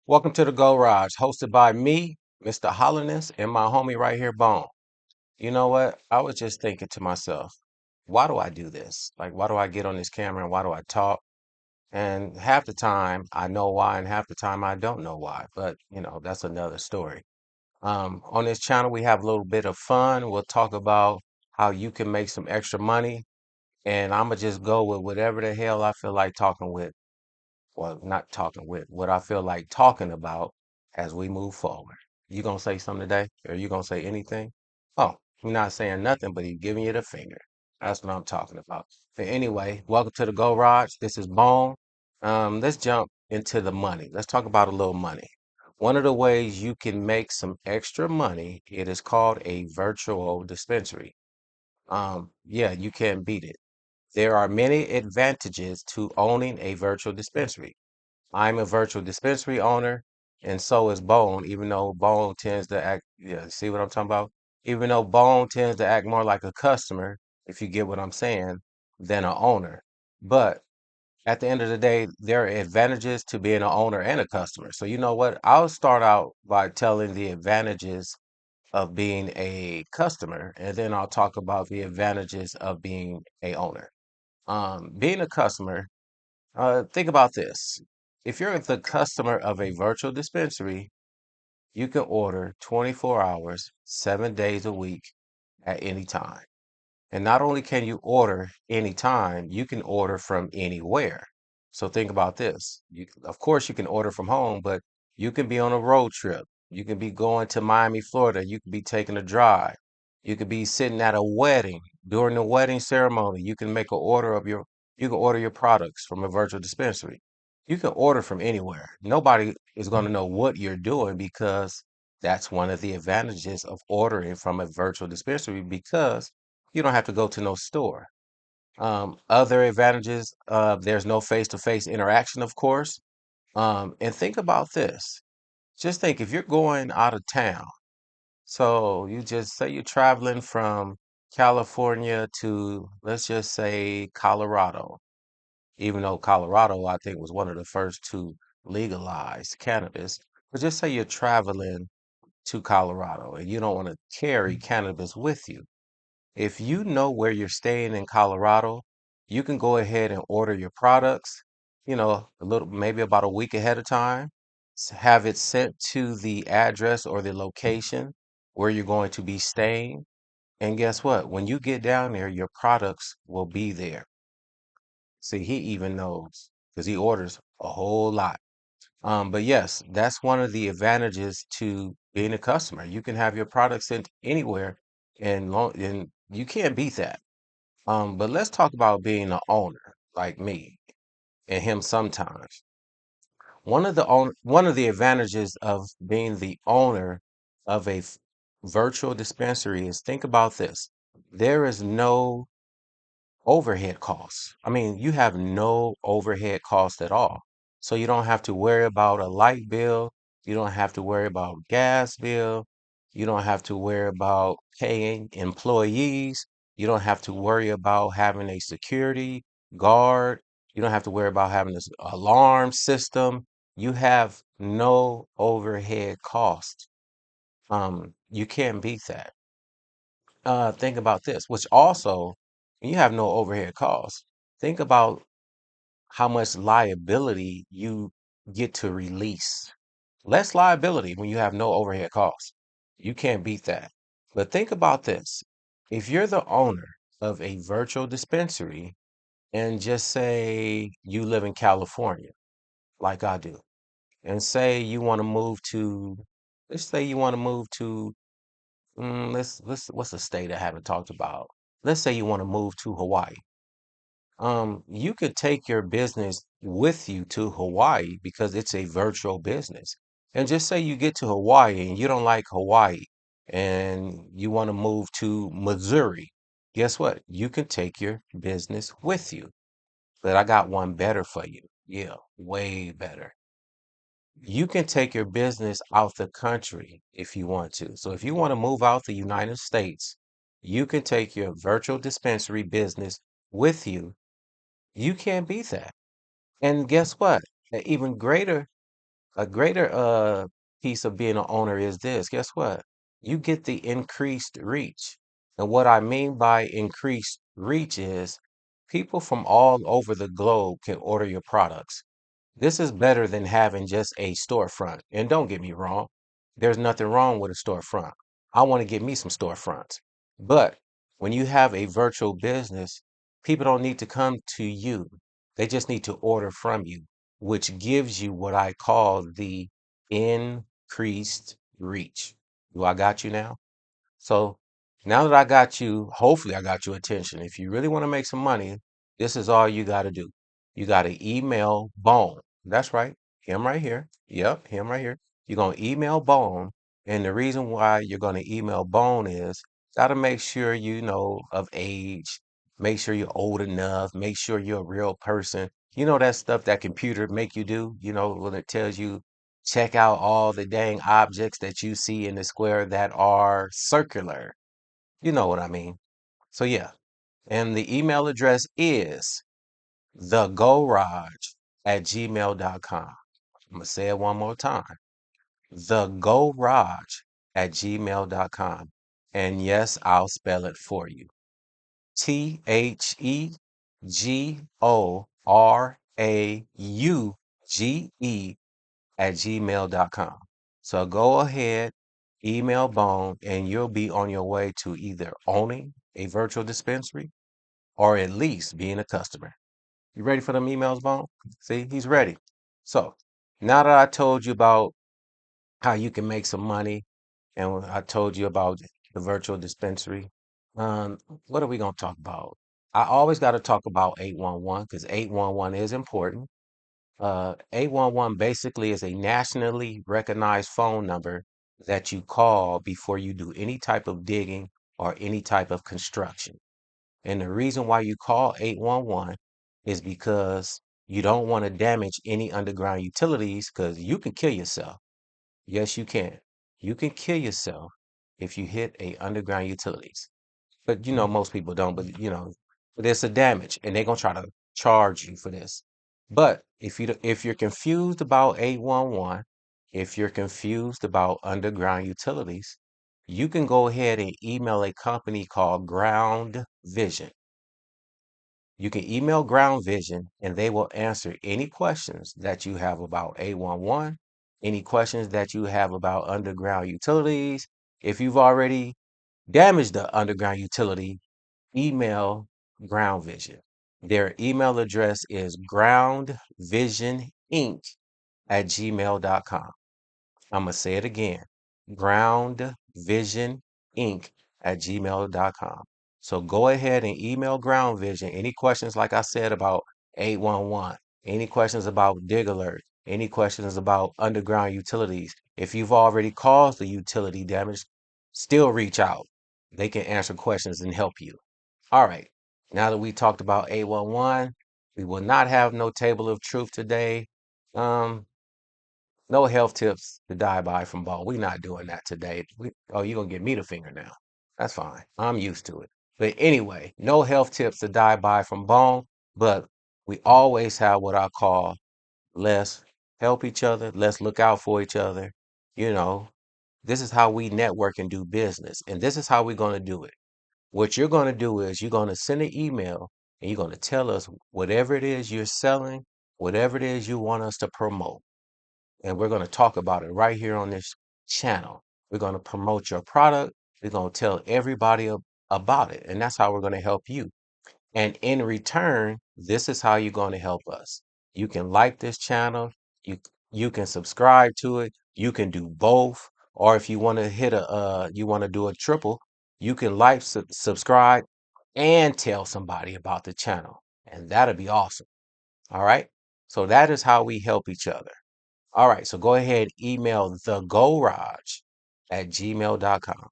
Welcome to the Go Raj, hosted by me, Mr. Holliness, and my homie right here, Bone. You know what? I was just thinking to myself, why do I do this? Like, why do I get on this camera and why do I talk? And half the time I know why, and half the time I don't know why. But, that's another story. On this channel, we have a little bit of fun. We'll talk about how you can make some extra money, and I'm going to just go with whatever the hell I feel like talking with well, not talking with, what I feel like talking about as we move forward. You gonna say something today? Or you gonna say anything? Oh, you're not saying nothing, but he's giving you the finger. That's what I'm talking about. But anyway, welcome to the Go Raj. This is Bone. Let's jump into the money. Let's talk about a little money. One of the ways you can make some extra money, it is called a virtual dispensary. Yeah, you can't beat it. There are many advantages to owning a virtual dispensary. I'm a virtual dispensary owner, and so is Bone, even though Bone tends to act, yeah, see what I'm talking about? Even though Bone tends to act more like a customer, if you get what I'm saying, than an owner. But at the end of the day, there are advantages to being an owner and a customer. So you know what? I'll start out by telling the advantages of being a customer, and then I'll talk about the advantages of being a owner. Being a customer, think about this. If you're the customer of a virtual dispensary, you can order 24 hours, 7 days a week at any time. And not only can you order anytime, you can order from anywhere. So think about this. Of course, you can order from home, but you can be on a road trip. You can be going to Miami, Florida. You could be taking a drive. You could be sitting at a wedding. During the wedding ceremony, you can order your products from a virtual dispensary. You can order from anywhere. Nobody is going to know what you're doing because that's one of the advantages of ordering from a virtual dispensary because you don't have to go to no store. Other advantages, there's no face-to-face interaction, of course. And think about this. Just think if you're going out of town, so you just say you're traveling from California to, let's just say, Colorado, even though Colorado, I think, was one of the first to legalize cannabis. But just say you're traveling to Colorado and you don't want to carry cannabis with you. If you know where you're staying in Colorado, you can go ahead and order your products, a little, maybe about a week ahead of time, have it sent to the address or the location where you're going to be staying. And guess what? When you get down there, your products will be there. See, he even knows because he orders a whole lot. But yes, that's one of the advantages to being a customer. You can have your products sent anywhere and you can't beat that. But let's talk about being an owner like me and him sometimes. One of the advantages of being the owner of a virtual dispensary is think about this. There is no overhead costs. I mean, you have no overhead costs at all. So you don't have to worry about a light bill. You don't have to worry about gas bill. You don't have to worry about paying employees. You don't have to worry about having a security guard. You don't have to worry about having this alarm system. You have no overhead cost. You can't beat that. Think about this, which also, when you have no overhead costs, think about how much liability you get to release. Less liability when you have no overhead costs. You can't beat that. But think about this. If you're the owner of a virtual dispensary and just say you live in California, like I do, and say you want to move to, let's say you want to move to what's a state I haven't talked about? Let's say you want to move to Hawaii. You could take your business with you to Hawaii because it's a virtual business. And just say you get to Hawaii and you don't like Hawaii and you want to move to Missouri. Guess what? You can take your business with you. But I got one better for you. Yeah, way better. You can take your business out the country if you want to. So if you want to move out the United States, you can take your virtual dispensary business with you. You can't beat that. And guess what? An even greater A greater piece of being an owner is this. Guess what? You get the increased reach. And what I mean by increased reach is people from all over the globe can order your products. This is better than having just a storefront. And don't get me wrong, there's nothing wrong with a storefront. I want to get me some storefronts. But when you have a virtual business, people don't need to come to you. They just need to order from you, which gives you what I call the increased reach. Do I got you now? So now that I got you, hopefully I got your attention. If you really want to make some money, this is all you got to do. You got to email Bone. That's right. Him right here. Yep, him right here. You're going to email Bone. And the reason why you're going to email Bone is got to make sure you know of age, make sure you're old enough, make sure you're a real person. You know that stuff that computer make you do, when it tells you check out all the dang objects that you see in the square that are circular. You know what I mean. So yeah. And the email address is thegorage@gmail.com. I'm gonna say it one more time. Thegorage@gmail.com. And yes, I'll spell it for you. TheGorauge@gmail.com. So go ahead, email Bone, and you'll be on your way to either owning a virtual dispensary or at least being a customer. You ready for them emails, Bone? See, he's ready. So now that I told you about how you can make some money, and I told you about the virtual dispensary, um, what are we going to talk about? I always got to talk about 811 because 811 is important. 811 basically is a nationally recognized phone number that you call before you do any type of digging or any type of construction. And the reason why you call 811 is because you don't want to damage any underground utilities because you can kill yourself. Yes, you can. You can kill yourself if you hit a underground utilities. But most people don't, but there's a damage and they're gonna try to charge you for this. But if you're confused about 811, if you're confused about underground utilities, you can go ahead and email a company called Ground Vision. You can email Ground Vision and they will answer any questions that you have about 811, any questions that you have about underground utilities. If you've already damaged the underground utility, email Ground Vision. Their email address is groundvisioninc@gmail.com. I'm going to say it again. Groundvisioninc@gmail.com. So go ahead and email Ground Vision. Any questions, like I said, about 811, any questions about Dig Alert, any questions about underground utilities. If you've already caused the utility damage, still reach out. They can answer questions and help you. All right. Now that we talked about 811, we will not have no table of truth today. Um, no health tips to die by from Bo. We're not doing that today. You're gonna give me the finger now. That's fine. I'm used to it. But anyway, no health tips to die by from Bone, but we always have what I call let's help each other, let's look out for each other. You know, this is how we network and do business, and this is how we're gonna do it. What you're gonna do is you're gonna send an email and you're gonna tell us whatever it is you're selling, whatever it is you want us to promote, and we're going to talk about it right here on this channel. We're going to promote your product. We're going to tell everybody about it. And that's how we're going to help you. And in return, this is how you're going to help us. You can like this channel. You you can subscribe to it. You can do both. Or if you want to you want to do a triple, you can like, subscribe, and tell somebody about the channel. And that'll be awesome. All right. So that is how we help each other. All right, so go ahead, email thegorage@gmail.com.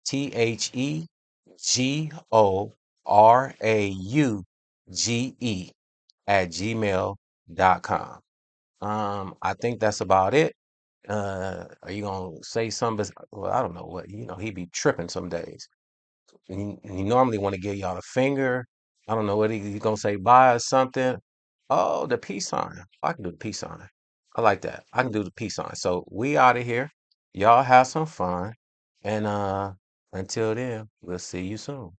TheGorauge@gmail.com. I think that's about it. Are you gonna say something? Well, I don't know what, he be tripping some days. He normally want to give y'all a finger. I don't know what he gonna say bye or something. Oh, the peace sign. I can do the peace sign. I like that. I can do the peace sign. So we out of here. Y'all have some fun. And until then, we'll see you soon.